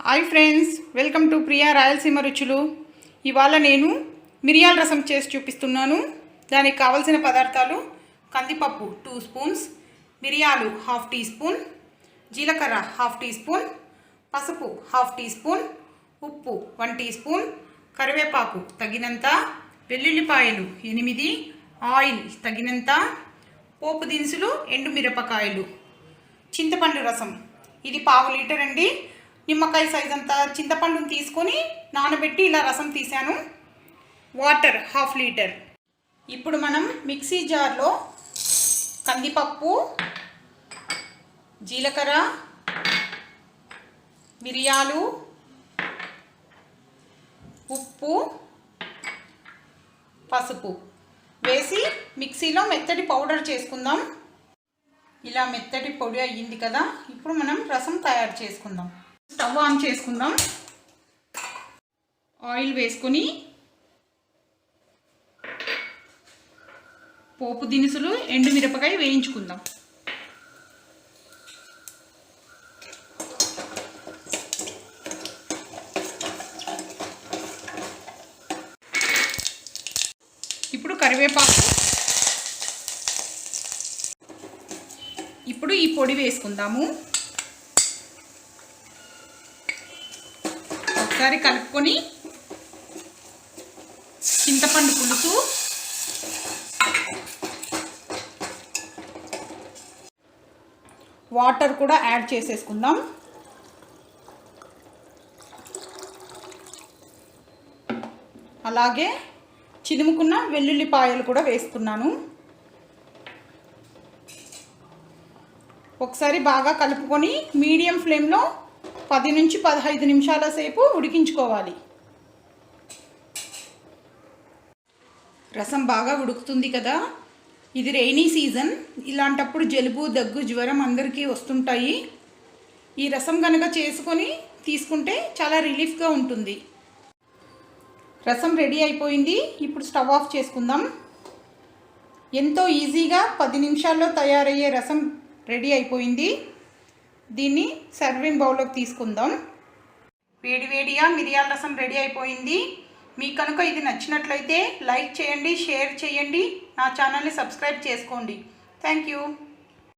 Hi friends, welcome to Priya Rayalaseema రుచులు. ఇవాళ నేను మిరియాల రసం చేసి చూపిస్తున్నాను. దానికి కావలసిన పదార్థాలు: కందిపప్పు 2 స్పూన్స్, మిరియాలు 1/2 టీ స్పూన్, జీలకర్ర 1/2 టీ స్పూన్, పసుపు 1/2 టీ స్పూన్, ఉప్పు 1 టీ స్పూన్, కరివేపాకు తగినంత, వెల్లుల్లిపాయలు 8, ఆయిల్ తగినంత, పోపు దినుసులు, ఎండుమిరపకాయలు, చింతపండు రసం ఇది 1/2 లీటర్ అండి. నిమ్మకాయ సైజ్ అంత చింతపండుని తీసుకొని నానబెట్టి ఇలా రసం తీసాను. Water 1/2 litre. ఇప్పుడు మనం మిక్సీ జార్లో కందిపప్పు, జీలకర్ర, మిరియాలు, ఉప్పు, పసుపు వేసి మిక్సీలో మెత్తటి పౌడర్ చేసుకుందాం. ఇలా మెత్తటి పొడి అయ్యింది కదా. ఇప్పుడు మనం రసం తయారు చేసుకుందాం. స్టవ్ ఆన్ చేసుకుందాం. ఆయిల్ వేసుకొని పోపు దినుసులు, ఎండుమిరపకాయ వేయించుకుందాం. ఇప్పుడు కరివేపాకు. ఇప్పుడు ఈ పొడి వేసుకుందాము. ఒకసారి కలుపుకొని చింతపండు పులుసు, వాటర్ కూడా యాడ్ చేసేసుకుందాం. అలాగే చిదుముకున్న వెల్లుల్లిపాయలు కూడా వేస్తున్నాను. ఒకసారి బాగా కలుపుకొని మీడియం ఫ్లేమ్లో 10 నుంచి 15 నిమిషాల సేపు ఉడికించుకోవాలి. రసం బాగా ఉడుకుతుంది కదా. ఇది రైనీ సీజన్. ఇలాంటప్పుడు జలుబు, దగ్గు, జ్వరం అందరికీ వస్తుంటాయి. ఈ రసం కనుక చేసుకొని తీసుకుంటే చాలా రిలీఫ్గా ఉంటుంది. రసం రెడీ అయిపోయింది. ఇప్పుడు స్టవ్ ఆఫ్ చేసుకుందాం. ఎంతో ఈజీగా 10 నిమిషాల్లో తయారయ్యే రసం రెడీ అయిపోయింది. దీన్ని సర్వింగ్ బౌల్లోకి తీసుకుందాం. వేడివేడిగా మిరియాల రసం రెడీ అయిపోయింది. మీకు కనుక ఇది నచ్చినట్లయితే లైక్ చేయండి, షేర్ చేయండి, నా ఛానల్ని సబ్స్క్రైబ్ చేసుకోండి. Thank you.